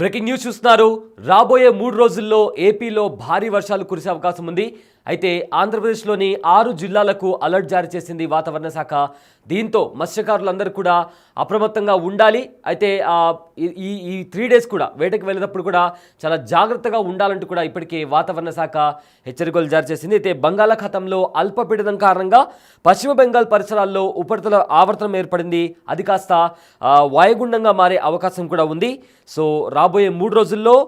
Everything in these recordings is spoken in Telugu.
బ్రేకింగ్ న్యూస్ చూస్తున్నారు. రాబోయే 3 రోజుల్లో ఏపీలో భారీ వర్షాలు కురిసే అవకాశం ఉంది. అయితే ఆంధ్రప్రదేశ్లోని 6 జిల్లాలకు అలర్ట్ జారీ చేసింది వాతావరణ శాఖ. దీంతో మత్స్యకారులందరూ కూడా అప్రమత్తంగా ఉండాలి. అయితే ఈ 3 డేస్ కూడా వేటకు వెళ్ళేటప్పుడు కూడా చాలా జాగ్రత్తగా ఉండాలంటూ కూడా ఇప్పటికే వాతావరణ శాఖ హెచ్చరికలు జారీ చేసింది. అయితే బంగాళాఖాతంలో అల్పపీడనం కారణంగా పశ్చిమ బెంగాల్ పరిసరాల్లో ఉపరితల ఆవర్తనం ఏర్పడింది. అది కాస్త వాయుగుండంగా మారే అవకాశం కూడా ఉంది. సో రాబోయే 3 రోజుల్లో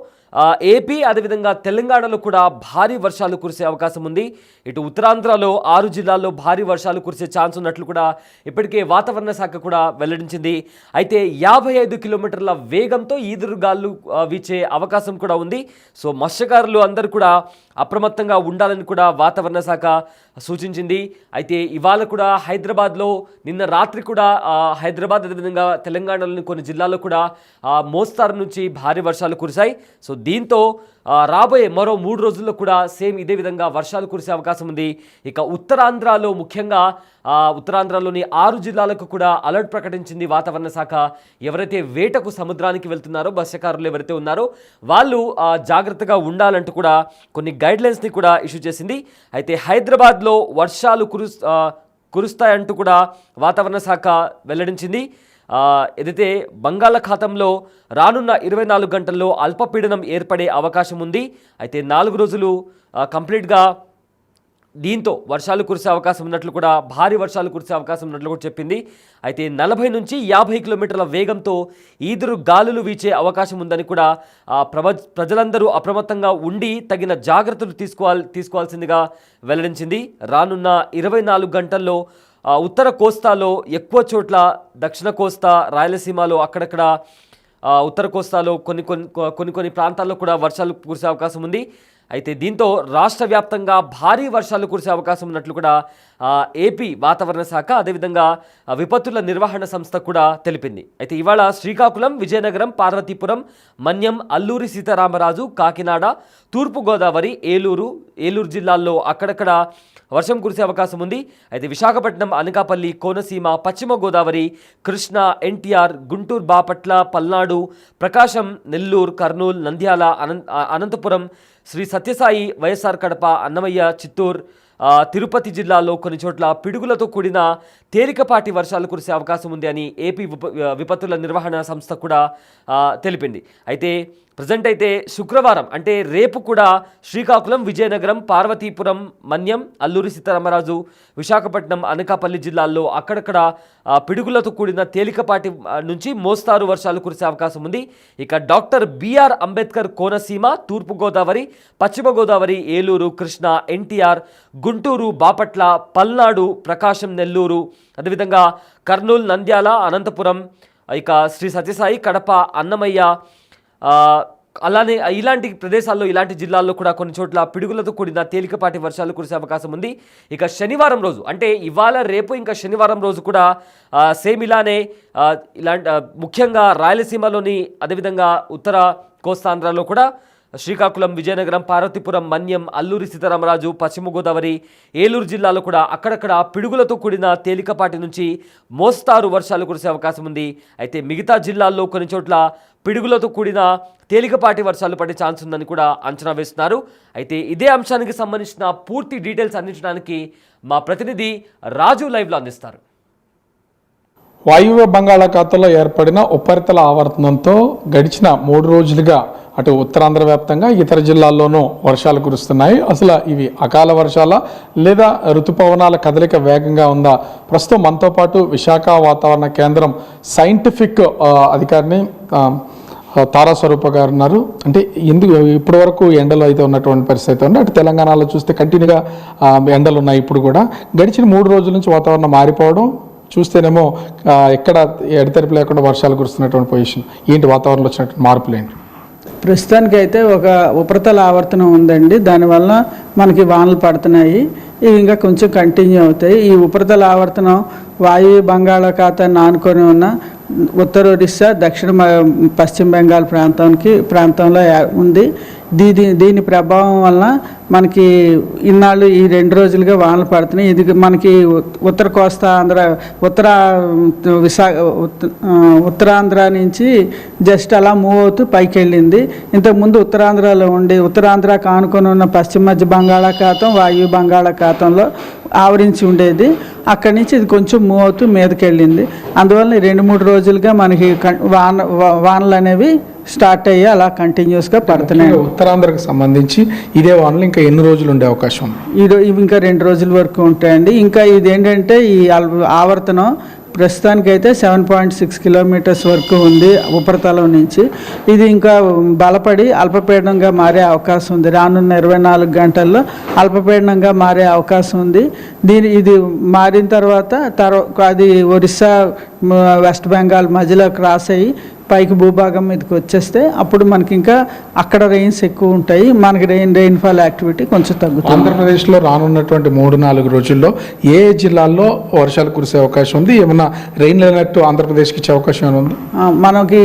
ఏపీ అదేవిధంగా తెలంగాణలో కూడా భారీ వర్షాలు కురిసే అవకాశం ఉంది. ఇటు ఉత్తరాంధ్రలో 6 జిల్లాల్లో భారీ వర్షాలు కురిసే ఛాన్స్ ఉన్నట్లు కూడా ఇప్పటికే వాతావరణ శాఖ కూడా వెల్లడించింది. అయితే 55 కిలోమీటర్ల వేగంతో ఈదురుగాలు వీచే అవకాశం కూడా ఉంది. సో మత్స్యకారులు అందరూ కూడా అప్రమత్తంగా ఉండాలని కూడా వాతావరణ శాఖ సూచించింది. అయితే ఇవాళ కూడా హైదరాబాద్లో నిన్న రాత్రి కూడా హైదరాబాద్ అదేవిధంగా తెలంగాణలోని కొన్ని జిల్లాల్లో కూడా మోస్తారు నుంచి భారీ వర్షాలు కురిశాయి. సో దీంతో రాబోయే మరో 3 రోజుల్లో కూడా సేమ్ ఇదే విధంగా వర్షాలు కురిసే అవకాశం ఉంది. ఇక ఉత్తరాంధ్రలో ముఖ్యంగా ఉత్తరాంధ్రలోని 6 జిల్లాలకు కూడా అలర్ట్ ప్రకటించింది వాతావరణ శాఖ. ఎవరైతే వేటకు సముద్రానికి వెళ్తున్నారో మత్స్యకారులు ఎవరైతే ఉన్నారో వాళ్ళు జాగ్రత్తగా ఉండాలంటూ కూడా కొన్ని గైడ్లైన్స్ని కూడా ఇష్యూ చేసింది. అయితే హైదరాబాద్లో వర్షాలు కురుస్తాయంటూ కూడా వాతావరణ శాఖ వెల్లడించింది. ఏదైతే బంగాళాఖాతంలో రానున్న 24 గంటల్లో అల్పపీడనం ఏర్పడే అవకాశం ఉంది. అయితే 4 రోజులు కంప్లీట్గా దీంతో వర్షాలు కురిసే అవకాశం ఉన్నట్లు కూడా భారీ వర్షాలు కురిసే అవకాశం ఉన్నట్లు కూడా చెప్పింది. అయితే 40 నుంచి 50 కిలోమీటర్ల వేగంతో ఈదురు గాలులు వీచే అవకాశం ఉందని కూడా ప్రజలందరూ అప్రమత్తంగా ఉండి తగిన జాగ్రత్తలు తీసుకోవాల్సిందిగా వెల్లడించింది. రానున్న 24 గంటల్లో ఉత్తర కోస్తాలో ఎక్కువ చోట్ల, దక్షిణ కోస్తా రాయలసీమలో అక్కడక్కడ, ఉత్తర కోస్తాలో కొన్ని ప్రాంతాల్లో కూడా వర్షాలు కురిసే అవకాశం ఉంది. అయితే దీంతో రాష్ట్ర వ్యాప్తంగా భారీ వర్షాలు కురిసే అవకాశం ఉన్నట్లు కూడా ఏపీ వాతావరణ శాఖ అదేవిధంగా విపత్తుల నిర్వహణ సంస్థ కూడా తెలిపింది. అయితే ఇవాళ శ్రీకాకుళం, విజయనగరం, పార్వతీపురం, మన్యం, అల్లూరి సీతారామరాజు, కాకినాడ, తూర్పుగోదావరి, ఏలూరు జిల్లాల్లో అక్కడక్కడ వర్షం కురిసే అవకాశం ఉంది. అయితే విశాఖపట్నం, అనకాపల్లి, కోనసీమ, పశ్చిమ గోదావరి, కృష్ణా, ఎన్టీఆర్, గుంటూరు, బాపట్ల, పల్నాడు, ప్రకాశం, నెల్లూరు, కర్నూలు, నంద్యాల, అనంతపురం, శ్రీ సత్యసాయి, వైఎస్ఆర్ కడప, అన్నమయ్య, చిత్తూరు, తిరుపతి జిల్లాలో కొన్ని చోట్ల పిడుగులతో కూడిన తేలికపాటి వర్షాలు కురిసే అవకాశం ఉంది అని ఏపీ విపత్తుల నిర్వహణ సంస్థ కూడా తెలిపింది. అయితే ప్రజెంట్ అయితే శుక్రవారం అంటే రేపు కూడా శ్రీకాకుళం, విజయనగరం, పార్వతీపురం, మన్యం, అల్లూరి సీతారామరాజు, విశాఖపట్నం, అనకాపల్లి జిల్లాల్లో అక్కడక్కడ పిడుగులతో కూడిన తేలికపాటి నుంచి మోస్తారు వర్షాలు కురిసే అవకాశం ఉంది. ఇక డాక్టర్ బిఆర్ అంబేద్కర్ కోనసీమ, తూర్పుగోదావరి, పశ్చిమ గోదావరి, ఏలూరు, కృష్ణా, ఎన్టీఆర్, గుంటూరు, బాపట్ల, పల్నాడు, ప్రకాశం, నెల్లూరు, అదేవిధంగా కర్నూలు, నంద్యాల, అనంతపురం, ఇక శ్రీ సత్యసాయి, కడప, అన్నమయ్య, అలానే ఇలాంటి ప్రదేశాల్లో, ఇలాంటి జిల్లాల్లో కూడా కొన్ని చోట్ల పిడుగులతో కూడిన తేలికపాటి వర్షాలు కురిసే అవకాశం ఉంది. ఇక శనివారం రోజు అంటే ఇవాళ, రేపు, ఇంకా శనివారం రోజు కూడా సేమ్ ఇలానే ముఖ్యంగా రాయలసీమలోని అదేవిధంగా ఉత్తర కోస్తాంధ్రలో కూడా శ్రీకాకుళం, విజయనగరం, పార్వతీపురం, మన్యం, అల్లూరి సీతారామరాజు, పశ్చిమ గోదావరి, ఏలూరు జిల్లాలో కూడా అక్కడక్కడ పిడుగులతో కూడిన తేలికపాటి నుంచి మోస్తారు వర్షాలు కురిసే అవకాశం ఉంది. అయితే మిగతా జిల్లాల్లో కొన్ని చోట్ల పిడుగులతో కూడిన తేలికపాటి వర్షాలు పడే ఛాన్స్ ఉందని కూడా అంచనా వేస్తున్నారు. అయితే ఇదే అంశానికి సంబంధించిన పూర్తి డీటెయిల్స్ అందించడానికి మా ప్రతినిధి రాజు లైవ్లో అందిస్తారు. వాయువ్య బంగాళాఖాతంలో ఏర్పడిన ఉపరితల ఆవర్తనంతో గడిచిన 3 రోజులుగా అటు ఉత్తరాంధ్ర వ్యాప్తంగా ఇతర జిల్లాల్లోనూ వర్షాలు కురుస్తున్నాయి. అసలు ఇవి అకాల వర్షాల లేదా ఋతుపవనాల కదలిక వేగంగా ఉందా? ప్రస్తుతం మనతో పాటు విశాఖ వాతావరణ కేంద్రం సైంటిఫిక్ అధికారిని తారా స్వరూప గారు ఉన్నారు. అంటే ఇప్పటి వరకు ఎండలు అయితే ఉన్నటువంటి పరిస్థితి ఉంది. అటు తెలంగాణలో చూస్తే కంటిన్యూగా ఎండలు ఉన్నాయి. ఇప్పుడు కూడా గడిచిన 3 రోజుల నుంచి వాతావరణం మారిపోవడం చూస్తేనేమో ఎక్కడ ఎడతెరిపి లేకుండా వర్షాలు కురుస్తున్నటువంటి పొజిషన్. ఏంటి వాతావరణంలో వచ్చినటువంటి మార్పులు ఏంటి? ప్రస్తుతానికి అయితే ఒక ఉపరితల ఆవర్తనం ఉందండి. దానివల్ల మనకి వానలు పడుతున్నాయి. ఇవి ఇంకా కొంచెం కంటిన్యూ అవుతాయి. ఈ ఉపరితల ఆవర్తనం వాయువ్య బంగాళాఖాతాన్ని ఆనుకొని ఉన్న ఉత్తర ఒరిస్సా, పశ్చిమ బెంగాల్ ప్రాంతంలో ఉంది. దీని ప్రభావం వలన మనకి ఇన్నాళ్ళు ఈ 2 రోజులుగా వానలు పడుతున్నాయి. ఇది మనకి ఉత్తర కోస్తా ఆంధ్ర, ఉత్తరాంధ్ర నుంచి జస్ట్ అలా మూవ్ అవుతూ పైకి వెళ్ళింది. ఇంతకుముందు ఉత్తరాంధ్రలో ఉత్తరాంధ్ర కానుకొని ఉన్న పశ్చిమ మధ్య బంగాళాఖాతం, వాయు బంగాళాఖాతంలో ఆవరించి ఉండేది. అక్కడి నుంచి ఇది కొంచెం మూవ్ అవుతూ మీదకి వెళ్ళింది. అందువల్ల 2-3 రోజులుగా మనకి వానలు అనేవి స్టార్ట్ అయ్యి అలా కంటిన్యూస్గా పడుతున్నాయి. ఉత్తరాంధ్రకు సంబంధించి ఇదే వానలు ఇంకా ఎన్ని రోజులు ఉండే అవకాశం ఉంది? ఇవి ఇంకా 2 రోజుల వరకు ఉంటాయండి. ఇంకా ఇదేంటంటే ఈ ఆవర్తనం ప్రస్తుతానికైతే 7.6 కిలోమీటర్స్ వరకు ఉంది ఉపరితలం నుంచి. ఇది ఇంకా బలపడి అల్పపీడనంగా మారే అవకాశం ఉంది. రానున్న 24 గంటల్లో అల్పపీడనంగా మారే అవకాశం ఉంది. ఇది మారిన తర్వాత అది ఒరిస్సా, వెస్ట్ బెంగాల్ మధ్యలో క్రాస్ అయ్యి పైకి భూభాగం మీదకి వచ్చేస్తే అప్పుడు మనకి ఇంకా అక్కడ రెయిన్స్ ఎక్కువ ఉంటాయి. మనకి రెయిన్ఫాల్ యాక్టివిటీ కొంచెం తగ్గుతుంది. ఆంధ్రప్రదేశ్లో రానున్నటువంటి 3-4 రోజుల్లో ఏ జిల్లాల్లో వర్షాలు కురిసే అవకాశం ఉంది? ఏమన్నా రెయిన్ అలర్ట్ ఆంధ్రప్రదేశ్కి ఇచ్చే అవకాశం ఏమైనా ఉంది? మనకి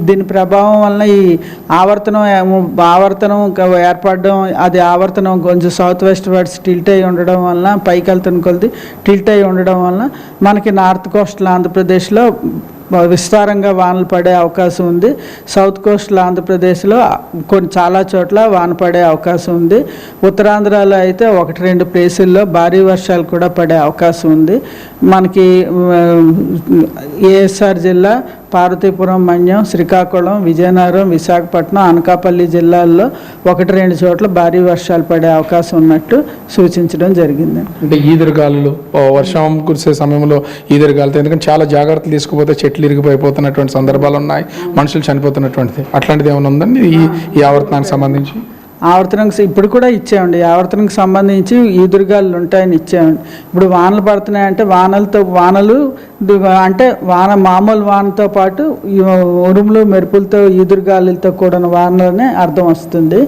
దీని ప్రభావం వలన ఈ ఆవర్తనం ఏర్పడడం, అది ఆవర్తనం కొంచెం సౌత్ వెస్ట్ వర్డ్స్ టిల్ట్ అయి ఉండడం వలన, పైకి వెళ్తున్న కొద్ది టిల్ట్ అయి ఉండడం వలన మనకి నార్త్ కోస్టల్ ఆంధ్రప్రదేశ్లో విస్తారంగా వానలు పడే అవకాశం ఉంది. సౌత్ కోస్టల్ ఆంధ్రప్రదేశ్లో చాలా చోట్ల వాన పడే అవకాశం ఉంది. ఉత్తరాంధ్రలో అయితే 1-2 ప్లేసుల్లో భారీ వర్షాలు కూడా పడే అవకాశం ఉంది. మనకి ఏఎస్ఆర్ జిల్లా, పార్వతీపురం, మన్యం, శ్రీకాకుళం, విజయనగరం, విశాఖపట్నం, అనకాపల్లి జిల్లాల్లో 1-2 చోట్ల భారీ వర్షాలు పడే అవకాశం ఉన్నట్టు సూచించడం జరిగింది. అంటే ఈదురుగాలు, వర్షం కురిసే సమయంలో ఈదురుగాలతో, ఎందుకంటే చాలా జాగ్రత్తలు తీసుకుపోతే చెట్లు ఇరిగిపోతున్నటువంటి సందర్భాలు ఉన్నాయి, మనుషులు చనిపోతున్నటువంటిది, అట్లాంటిది ఏమైనా ఉందండి ఈ ఆవర్తనానికి సంబంధించి? ఆవర్తనంకి ఇప్పుడు కూడా ఇచ్చామండి. ఆవర్తనంకి సంబంధించి ఈదురుగాలు ఉంటాయని ఇచ్చామండి. ఇప్పుడు వానలు పడుతున్నాయంటే వానలు అంటే మామూలు వానతో పాటు ఉరుములు మెరుపులతో ఈదురుగాలులతో కూడిన వానలనే అర్థం వస్తుంది.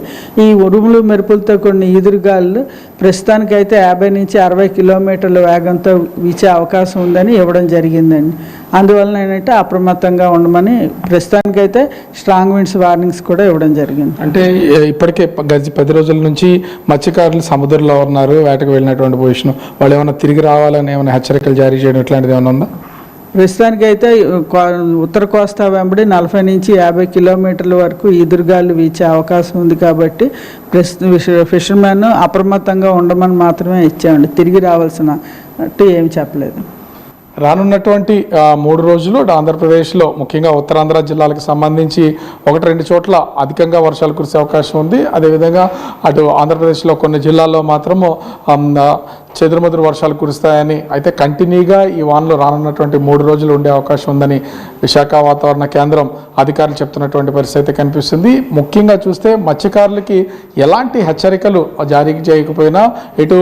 ఈ ఉరుములు మెరుపులతో కూడిన ఈదురుగాలు ప్రస్తుతానికైతే 50 నుంచి 60 కిలోమీటర్ల వేగంతో వీచే అవకాశం ఉందని ఇవ్వడం జరిగిందండి. అందువలన ఏంటంటే అప్రమత్తంగా ఉండమని ప్రస్తుతానికైతే స్ట్రాంగ్ విండ్స్ వార్నింగ్స్ కూడా ఇవ్వడం జరిగింది. అంటే ఇప్పటికే 10 రోజుల నుంచి మత్స్యకారులు సముద్రంలో ఉన్నారు, వేటకు వెళ్ళినటువంటి పొజిషన్, వాళ్ళు ఏమైనా తిరిగి రావాలని ఏమైనా హెచ్చరికలు జారీ చేయడం ఇట్లాంటిది ఏమైనా ఉందా? ప్రస్తుతానికైతే ఉత్తర కోస్తా వెంబడి 40 నుంచి 50 కిలోమీటర్ల వరకు ఈదురుగాలు వీచే అవకాశం ఉంది. కాబట్టి ఫిషర్మెన్ అప్రమత్తంగా ఉండమని మాత్రమే ఇచ్చామండి. తిరిగి రావాల్సినట్టు ఏమి చెప్పలేదు. రానున్నటువంటి 3 రోజులు ఆంధ్రప్రదేశ్లో ముఖ్యంగా ఉత్తరాంధ్ర జిల్లాలకు సంబంధించి 1-2 చోట్ల అధికంగా వర్షాలు కురిసే అవకాశం ఉంది. అదేవిధంగా అటు ఆంధ్రప్రదేశ్లో కొన్ని జిల్లాల్లో మాత్రము చెదురుమదురు వర్షాలు కురుస్తాయని, అయితే కంటిన్యూగా ఈ వానలు రానున్నటువంటి 3 రోజులు ఉండే అవకాశం ఉందని విశాఖ వాతావరణ కేంద్రం అధికారులు చెప్తున్నటువంటి పరిస్థితి కనిపిస్తుంది. ముఖ్యంగా చూస్తే మత్స్యకారులకి ఎలాంటి హెచ్చరికలు జారీ చేయకపోయినా ఇటు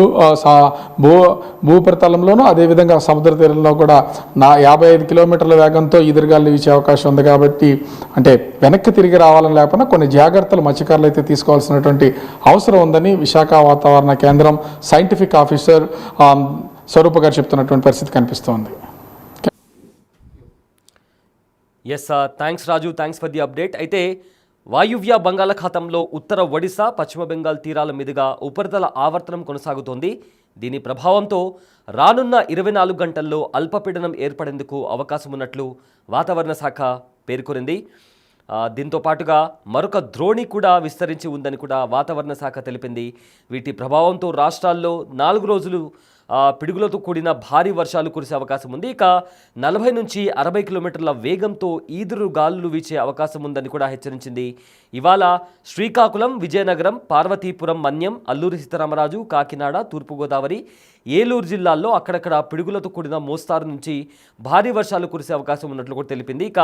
భూపరితలంలోనూ అదేవిధంగా సముద్ర తీరంలో కూడా 55 కిలోమీటర్ల వేగంతో ఎదురుగాలు వీచే అవకాశం ఉంది. కాబట్టి అంటే వెనక్కి తిరిగి రావాలని లేకపోయినా కొన్ని జాగ్రత్తలు మత్స్యకారులు అయితే తీసుకోవాల్సినటువంటి అవసరం ఉందని విశాఖ వాతావరణ కేంద్రం సైంటిఫిక్ ఆఫీసర్ స్వరూప గారు చెప్తున్నటువంటి పరిస్థితి కనిపిస్తోంది. Yes thanks Raju, thanks for the update. అయితే వాయువ్య బంగాళాఖాతంలో ఉత్తర ఒడిశా, పశ్చిమ బెంగాల్ తీరాల మీదుగా ఉపరితల ఆవర్తనం కొనసాగుతోంది. దీని ప్రభావంతో రానున్న 24 గంటల్లో అల్పపీడనం ఏర్పడేందుకు అవకాశం ఉన్నట్లు వాతావరణ శాఖ పేర్కొనింది. దీంతో పాటుగా మరొక ద్రోణి కూడా విస్తరించి ఉందని కూడా వాతావరణ శాఖ తెలిపింది. వీటి ప్రభావంతో రాష్ట్రాల్లో 4 రోజులు పిడుగులతో కూడిన భారీ వర్షాలు కురిసే అవకాశం ఉంది. ఇక 40 నుంచి 60 కిలోమీటర్ల వేగంతో ఈదురు గాలులు వీచే అవకాశం ఉందని కూడా హెచ్చరించింది. ఇవాళ శ్రీకాకుళం, విజయనగరం, పార్వతీపురం, మన్యం, అల్లూరి సీతారామరాజు, కాకినాడ, తూర్పుగోదావరి, ఏలూరు జిల్లాల్లో అక్కడక్కడ పిడుగులతో కూడిన మోస్తారు నుంచి భారీ వర్షాలు కురిసే అవకాశం ఉన్నట్లు కూడా తెలిపింది. ఇక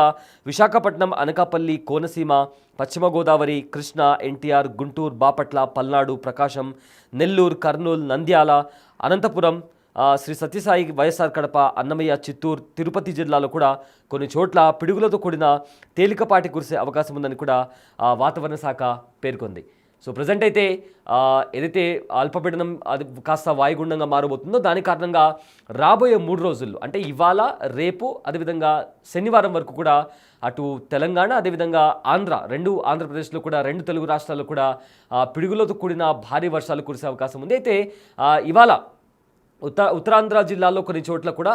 విశాఖపట్నం, అనకాపల్లి, కోనసీమ, పశ్చిమ గోదావరి, కృష్ణా, ఎన్టీఆర్, గుంటూరు, బాపట్ల, పల్నాడు, ప్రకాశం, నెల్లూరు, కర్నూలు, నంద్యాల, అనంతపురం, శ్రీ సత్యసాయి, వైఎస్ఆర్ కడప, అన్నమయ్య, చిత్తూరు, తిరుపతి జిల్లాలో కూడా కొన్ని చోట్ల పిడుగులతో కూడిన తేలికపాటి కురిసే అవకాశం ఉందని కూడా వాతావరణ శాఖ పేర్కొంది. సో ప్రజెంట్ అయితే ఏదైతే అల్పపీడనం అది కాస్త వాయుగుండంగా మారబోతుందో దాని కారణంగా రాబోయే 3 రోజుల్లో అంటే ఇవాళ రేపు అదేవిధంగా శనివారం వరకు కూడా అటు తెలంగాణ అదేవిధంగా ఆంధ్రప్రదేశ్లో కూడా 2 తెలుగు రాష్ట్రాల్లో కూడా పిడుగులతో కూడిన భారీ వర్షాలు కురిసే అవకాశం ఉంది. అయితే ఇవాళ ఉత్తరాంధ్ర జిల్లాల్లో కొన్ని చోట్ల కూడా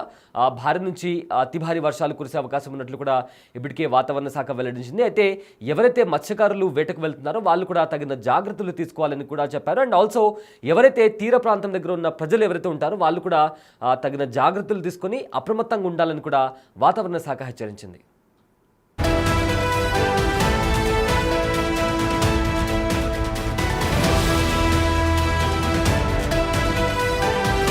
భారీ నుంచి అతి భారీ వర్షాలు కురిసే అవకాశం ఉన్నట్లు కూడా ఇప్పటికే వాతావరణ శాఖ వెల్లడించింది. అయితే ఎవరైతే మత్స్యకారులు వేటకు వెళ్తున్నారో వాళ్ళు కూడా తగిన జాగ్రత్తలు తీసుకోవాలని కూడా చెప్పారు. అండ్ ఆల్సో ఎవరైతే తీర ప్రాంతం దగ్గర ఉన్న ప్రజలు ఎవరైతే ఉంటారో వాళ్ళు కూడా తగిన జాగ్రత్తలు తీసుకొని అప్రమత్తంగా ఉండాలని కూడా వాతావరణ శాఖ హెచ్చరించింది.